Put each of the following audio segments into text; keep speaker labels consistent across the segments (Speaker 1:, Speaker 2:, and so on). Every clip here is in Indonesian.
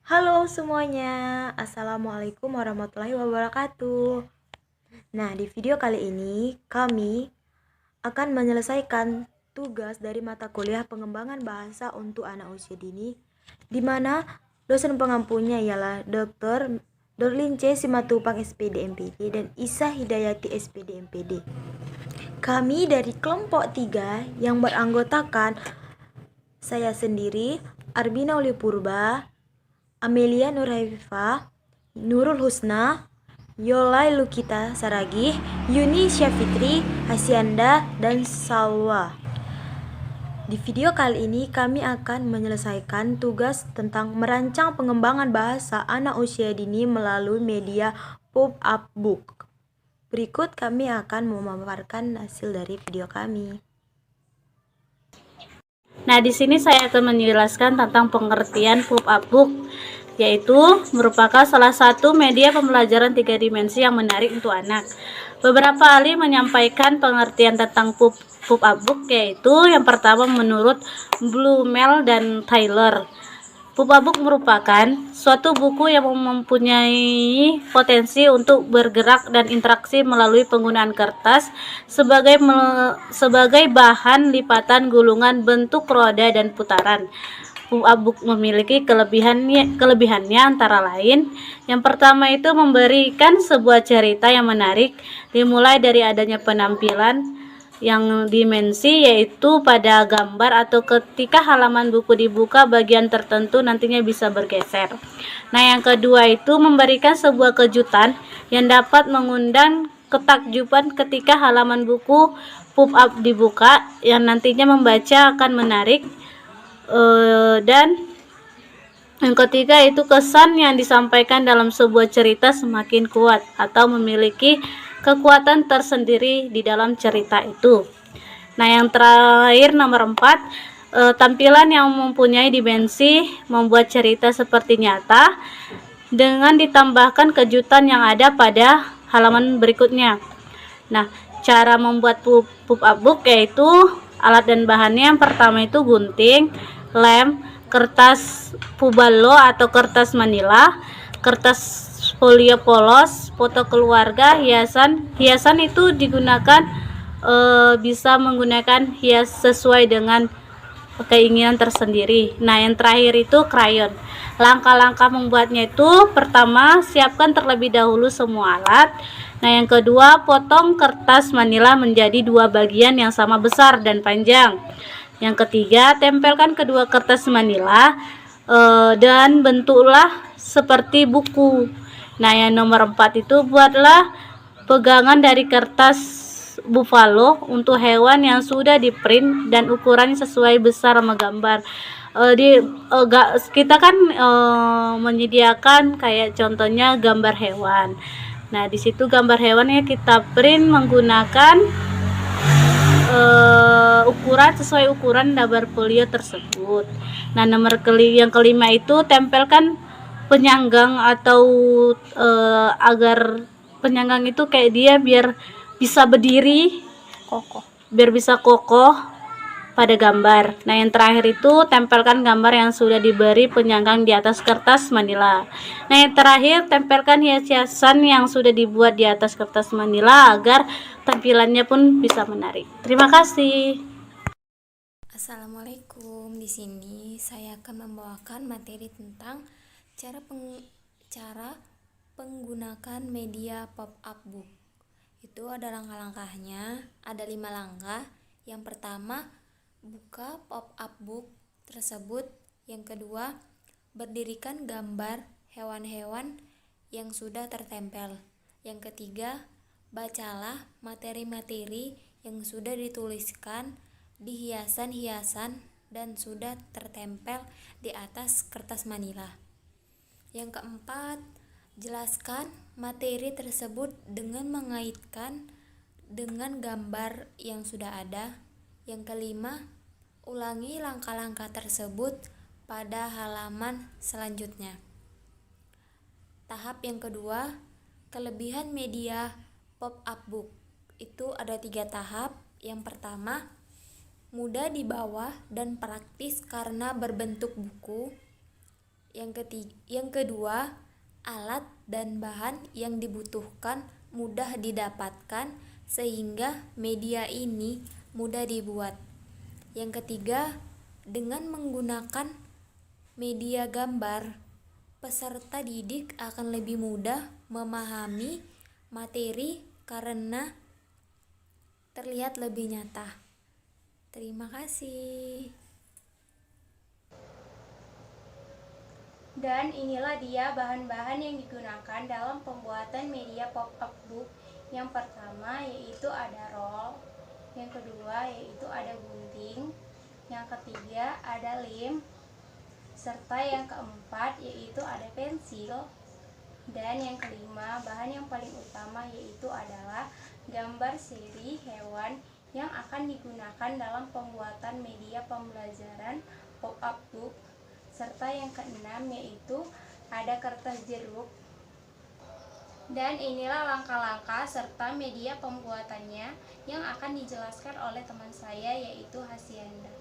Speaker 1: Halo semuanya, Assalamualaikum warahmatullahi wabarakatuh. Nah, di video kali ini kami akan menyelesaikan tugas dari mata kuliah pengembangan bahasa untuk anak usia dini, di mana dosen pengampunya ialah Dr. Dorlin C. Simatupang SPD MPD dan Isa Hidayati SPD MPD. Kami dari kelompok 3 yang beranggotakan saya sendiri, Arbina Uli Purba, Amelia Nurhaifah, Nurul Husna, Yolai Lukita Saragih, Yuni Syafitri, Hasyanda, dan Salwa. Di video kali ini kami akan menyelesaikan tugas tentang merancang pengembangan bahasa anak usia dini melalui media pop-up book. Berikut kami akan memaparkan hasil dari video kami.
Speaker 2: Nah, di sini saya akan menjelaskan tentang pengertian pop-up book, yaitu merupakan salah satu media pembelajaran 3 dimensi yang menarik untuk anak. Beberapa ahli menyampaikan pengertian tentang pop-up book, yaitu yang pertama menurut Blumel dan Tyler. Pop-up book merupakan suatu buku yang mempunyai potensi untuk bergerak dan interaksi melalui penggunaan kertas sebagai bahan lipatan, gulungan, bentuk roda, dan putaran. Pop-up book memiliki kelebihannya antara lain, yang pertama itu memberikan sebuah cerita yang menarik, dimulai dari adanya penampilan yang dimensi, yaitu pada gambar atau ketika halaman buku dibuka bagian tertentu nantinya bisa bergeser. Nah, yang kedua itu memberikan sebuah kejutan yang dapat mengundang ketakjuban ketika halaman buku pop-up dibuka, yang nantinya membaca akan menarik. Dan yang ketiga itu kesan yang disampaikan dalam sebuah cerita semakin kuat atau memiliki kekuatan tersendiri di dalam cerita itu. Nah, yang terakhir nomor 4, tampilan yang mempunyai dimensi membuat cerita seperti nyata dengan ditambahkan kejutan yang ada pada halaman berikutnya. Nah, cara membuat pop-up book yaitu alat dan bahannya yang pertama itu gunting, lem, kertas pubalo atau kertas manila, kertas folio polos, foto keluarga, hiasan. Hiasan itu digunakan bisa menggunakan hias sesuai dengan keinginan tersendiri. Nah, yang terakhir itu krayon. Langkah-langkah membuatnya itu pertama, siapkan terlebih dahulu semua alat. Nah, yang kedua, potong kertas manila menjadi 2 bagian yang sama besar dan panjang. Yang ketiga, tempelkan kedua kertas manila dan bentuklah seperti buku. Nah, yang nomor 4 itu buatlah pegangan dari kertas buffalo untuk hewan yang sudah di-print dan ukurannya sesuai besar sama gambar. Kita kan menyediakan kayak contohnya gambar hewan. Nah, di situ gambar hewannya kita print menggunakan ukuran sesuai ukuran dabar folio tersebut. Nah, yang kelima itu tempelkan penyanggang atau agar penyanggang itu kayak dia biar bisa berdiri kokoh, biar bisa kokoh pada gambar. Nah, yang terakhir itu tempelkan gambar yang sudah diberi penyanggang di atas kertas manila. Nah, yang terakhir tempelkan hiasan yang sudah dibuat di atas kertas manila agar tampilannya pun bisa menarik. Terima kasih.
Speaker 3: Assalamualaikum. Di sini saya akan membawakan materi tentang cara menggunakan media pop-up book. Itu ada langkah-langkahnya, ada 5 langkah. Yang pertama, buka pop-up book tersebut. Yang kedua, berdirikan gambar hewan-hewan yang sudah tertempel. Yang ketiga, bacalah materi-materi yang sudah dituliskan di hiasan-hiasan dan sudah tertempel di atas kertas manila. Yang keempat, jelaskan materi tersebut dengan mengaitkan dengan gambar yang sudah ada. Yang kelima, ulangi langkah-langkah tersebut pada halaman selanjutnya. Tahap yang kedua, kelebihan media pop-up book. Itu ada 3 tahap. Yang pertama, mudah dibawa dan praktis karena berbentuk buku. Yang kedua, alat dan bahan yang dibutuhkan mudah didapatkan sehingga media ini mudah dibuat. Yang ketiga, dengan menggunakan media gambar, peserta didik akan lebih mudah memahami materi karena terlihat lebih nyata. Terima kasih.
Speaker 4: Dan inilah dia bahan-bahan yang digunakan dalam pembuatan media pop-up book. Yang pertama yaitu ada roll, yang kedua yaitu ada gunting, yang ketiga ada lem, serta yang keempat yaitu ada pensil, dan yang kelima bahan yang paling utama yaitu adalah gambar seri hewan yang akan digunakan dalam pembuatan media pembelajaran pop-up book. Serta yang keenam yaitu ada kertas jeruk. Dan inilah langkah-langkah serta media pembuatannya yang akan dijelaskan oleh teman saya yaitu Hasyanda.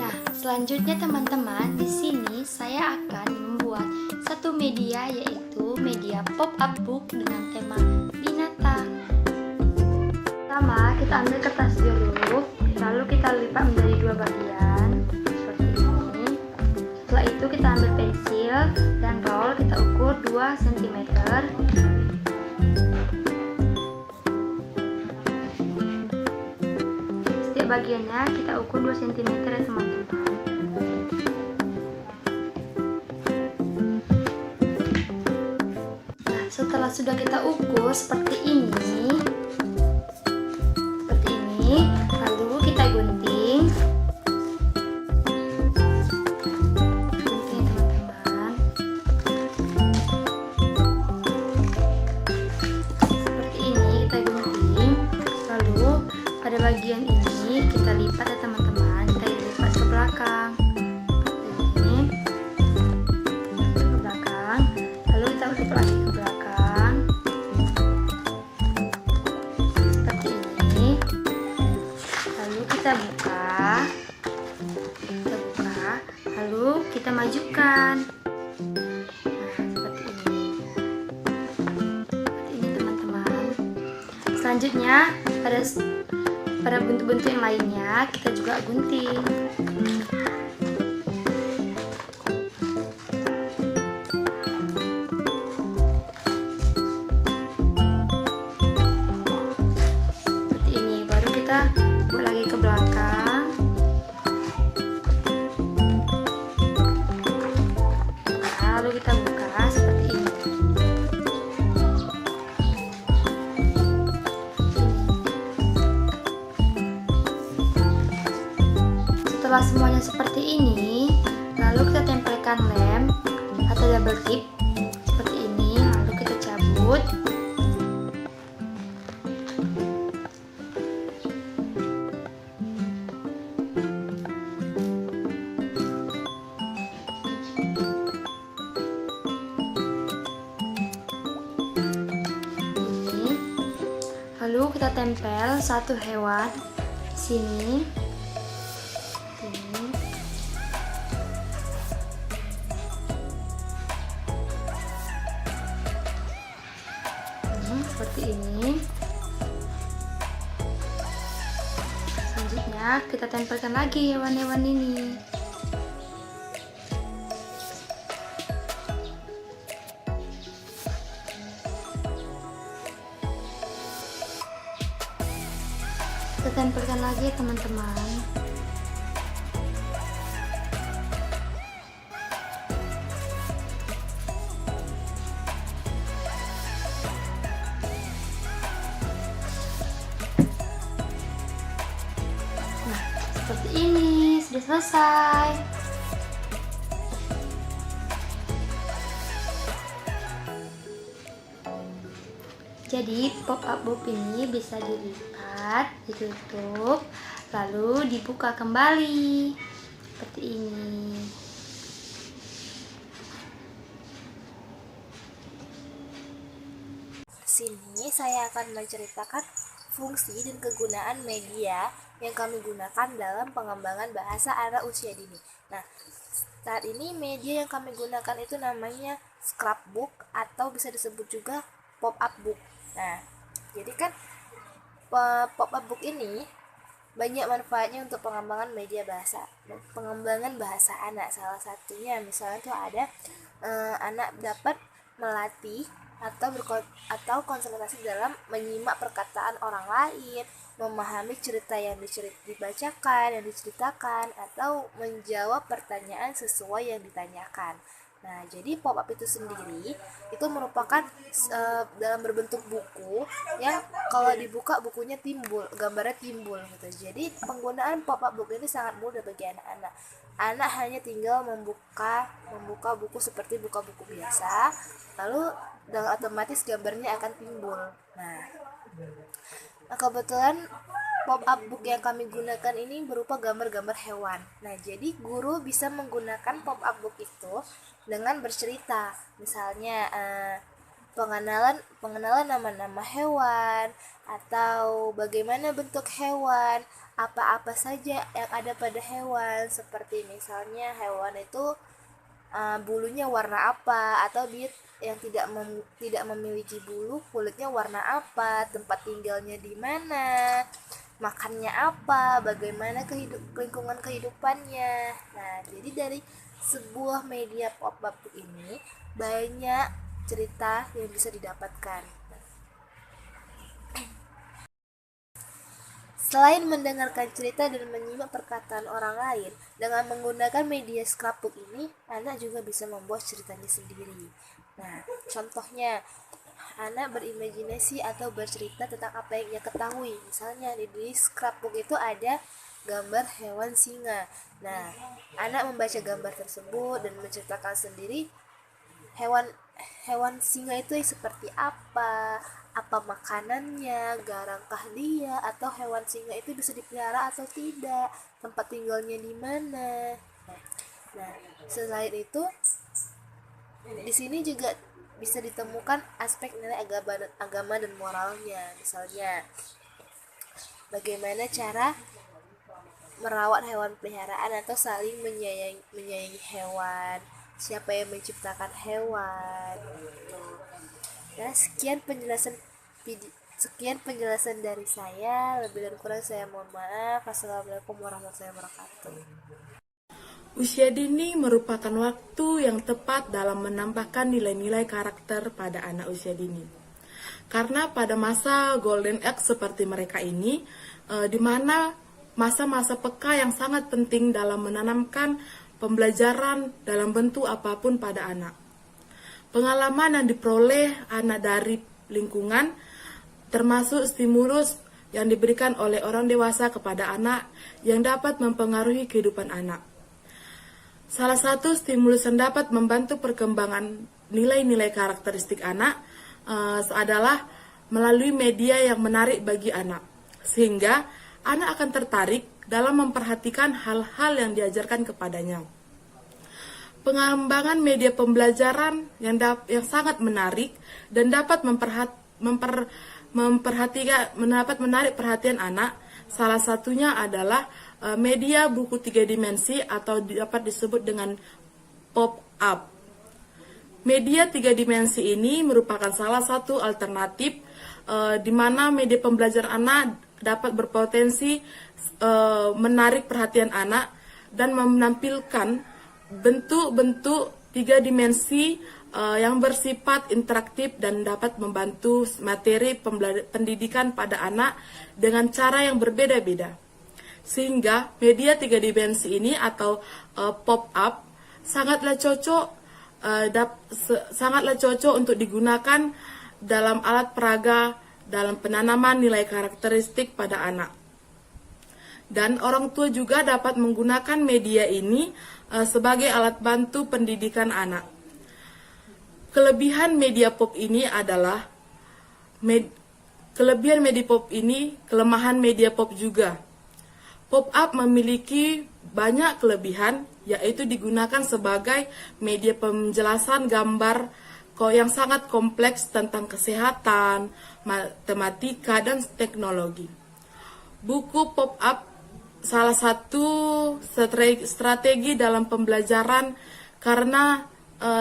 Speaker 5: Nah, selanjutnya teman-teman, di sini saya akan membuat satu media yaitu media pop-up book dengan tema binatang. Pertama, kita ambil kertas jeruk, lalu kita lipat menjadi dua bagian seperti ini. Setelah itu kita ambil pensil dan roll, kita ukur 2 cm. Setiap bagiannya kita ukur 2 cm ya teman-teman. Nah, setelah sudah kita ukur seperti ini, lalu kita gunting teman-teman. Seperti ini kita gunting, lalu pada bagian ini kita lipat ya teman-teman, kita lipat ke belakang seperti ini, ke belakang, lalu kita lipat lagi ke belakang seperti ini, lalu kita buka, lalu kita majukan. Nah, seperti ini teman-teman. Selanjutnya pada bentuk-bentuk yang lainnya kita juga gunting. Seperti ini, baru kita buat lagi ke belakang. Lalu kita buka seperti ini. Setelah semuanya seperti ini, lalu kita tempelkan lem atau double tip seperti ini, lalu kita cabut. Ini. Lalu kita tempel satu hewan di sini. Seperti ini. Selanjutnya kita tempelkan lagi hewan-hewan ini. Kita tempelkan lagi teman-teman. Seperti ini, sudah selesai. Jadi pop-up book ini bisa dilipat, ditutup, lalu dibuka kembali seperti ini.
Speaker 6: Sini saya akan menceritakan fungsi dan kegunaan media yang kami gunakan dalam pengembangan bahasa anak usia dini. Nah, Saat ini media yang kami gunakan itu namanya scrapbook atau bisa disebut juga pop-up book. Nah, jadi kan pop-up book ini banyak manfaatnya untuk pengembangan media bahasa, pengembangan bahasa anak. Salah satunya misalnya tuh ada anak dapat melatih atau konsentrasi dalam menyimak perkataan orang lain, memahami cerita yang dibacakan, yang diceritakan, atau menjawab pertanyaan sesuai yang ditanyakan. Nah, jadi pop-up itu sendiri itu merupakan dalam berbentuk buku yang kalau dibuka bukunya timbul, gambarnya timbul gitu. Jadi penggunaan pop-up book ini sangat mudah bagi anak-anak. Anak hanya tinggal membuka buku seperti buka buku biasa, lalu dengan otomatis gambarnya akan timbul. Nah, kebetulan pop-up book yang kami gunakan ini berupa gambar-gambar hewan. Nah, jadi guru bisa menggunakan pop-up book itu dengan bercerita. Misalnya pengenalan nama-nama hewan, atau bagaimana bentuk hewan, apa-apa saja yang ada pada hewan, seperti misalnya hewan itu bulunya warna apa, atau dia yang tidak memiliki bulu, kulitnya warna apa, tempat tinggalnya di mana, makannya apa, bagaimana lingkungan kehidupannya. Nah, jadi dari sebuah media pop-up ini banyak cerita yang bisa didapatkan. Selain mendengarkan cerita dan menyimak perkataan orang lain, dengan menggunakan media scrapbook ini, anak juga bisa membuat ceritanya sendiri. Nah, contohnya, anak berimajinasi atau bercerita tentang apa yang ia ketahui. Misalnya di scrapbook itu ada gambar hewan singa. Nah, anak membaca gambar tersebut dan menceritakan sendiri hewan singa itu seperti apa makanannya, garangkah dia, atau hewan singa itu bisa dipelihara atau tidak, tempat tinggalnya di mana. Nah, selain itu di sini juga bisa ditemukan aspek nilai agama dan moralnya. Misalnya, bagaimana cara merawat hewan peliharaan atau saling menyayangi hewan, siapa yang menciptakan hewan. Nah, sekian penjelasan dari saya. Lebih dan kurang saya mohon maaf. Assalamualaikum warahmatullahi wabarakatuh.
Speaker 7: Usia dini merupakan waktu yang tepat dalam menambahkan nilai-nilai karakter pada anak usia dini. Karena pada masa golden age seperti mereka ini, di mana masa-masa peka yang sangat penting dalam menanamkan pembelajaran dalam bentuk apapun pada anak. Pengalaman yang diperoleh anak dari lingkungan, termasuk stimulus yang diberikan oleh orang dewasa kepada anak yang dapat mempengaruhi kehidupan anak. Salah satu stimulus yang dapat membantu perkembangan nilai-nilai karakteristik anak adalah melalui media yang menarik bagi anak, sehingga anak akan tertarik dalam memperhatikan hal-hal yang diajarkan kepadanya. Pengembangan media pembelajaran yang sangat menarik dan dapat menarik perhatian anak, salah satunya adalah media buku 3 dimensi atau dapat disebut dengan pop-up. Media 3 dimensi ini merupakan salah satu alternatif di mana media pembelajaran anak dapat berpotensi menarik perhatian anak dan menampilkan bentuk-bentuk 3 dimensi yang bersifat interaktif dan dapat membantu materi pendidikan pada anak dengan cara yang berbeda-beda. Sehingga media 3 dimensi ini atau pop-up sangatlah cocok untuk digunakan dalam alat peraga dalam penanaman nilai karakteristik pada anak. Dan orang tua juga dapat menggunakan media ini sebagai alat bantu pendidikan anak. Kelemahan media pop juga. Pop-up memiliki banyak kelebihan, yaitu digunakan sebagai media penjelasan gambar yang sangat kompleks tentang kesehatan, matematika, dan teknologi. Buku pop-up salah satu strategi dalam pembelajaran karena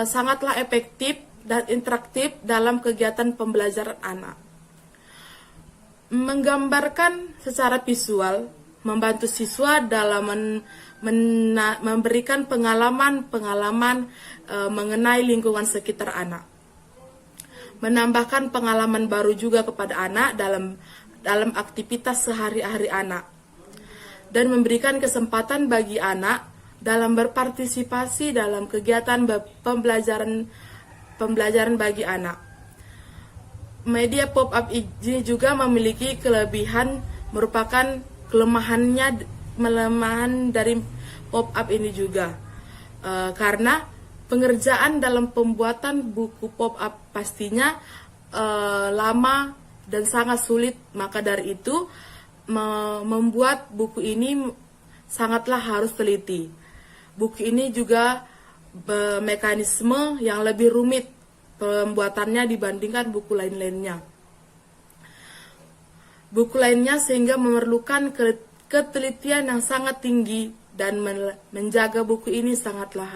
Speaker 7: sangatlah efektif dan interaktif dalam kegiatan pembelajaran anak. Menggambarkan secara visual membantu siswa dalam memberikan pengalaman-pengalaman mengenai lingkungan sekitar anak. Menambahkan pengalaman baru juga kepada anak dalam aktivitas sehari-hari anak. Dan memberikan kesempatan bagi anak dalam berpartisipasi dalam kegiatan pembelajaran bagi anak. Media pop-up ini juga memiliki kelebihan merupakan kelemahan dari pop-up ini juga. Karena pengerjaan dalam pembuatan buku pop-up pastinya lama dan sangat sulit, maka dari itu membuat buku ini sangatlah harus teliti. Buku ini juga mekanisme yang lebih rumit pembuatannya dibandingkan buku lain-lainnya. Buku lainnya sehingga memerlukan ketelitian yang sangat tinggi dan menjaga buku ini sangatlah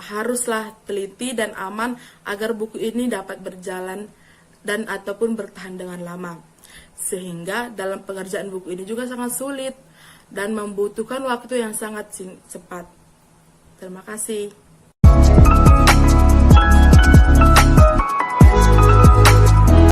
Speaker 7: haruslah teliti dan aman agar buku ini dapat berjalan dan ataupun bertahan dengan lama. Sehingga dalam pengerjaan buku ini juga sangat sulit dan membutuhkan waktu yang sangat cepat. Terima kasih.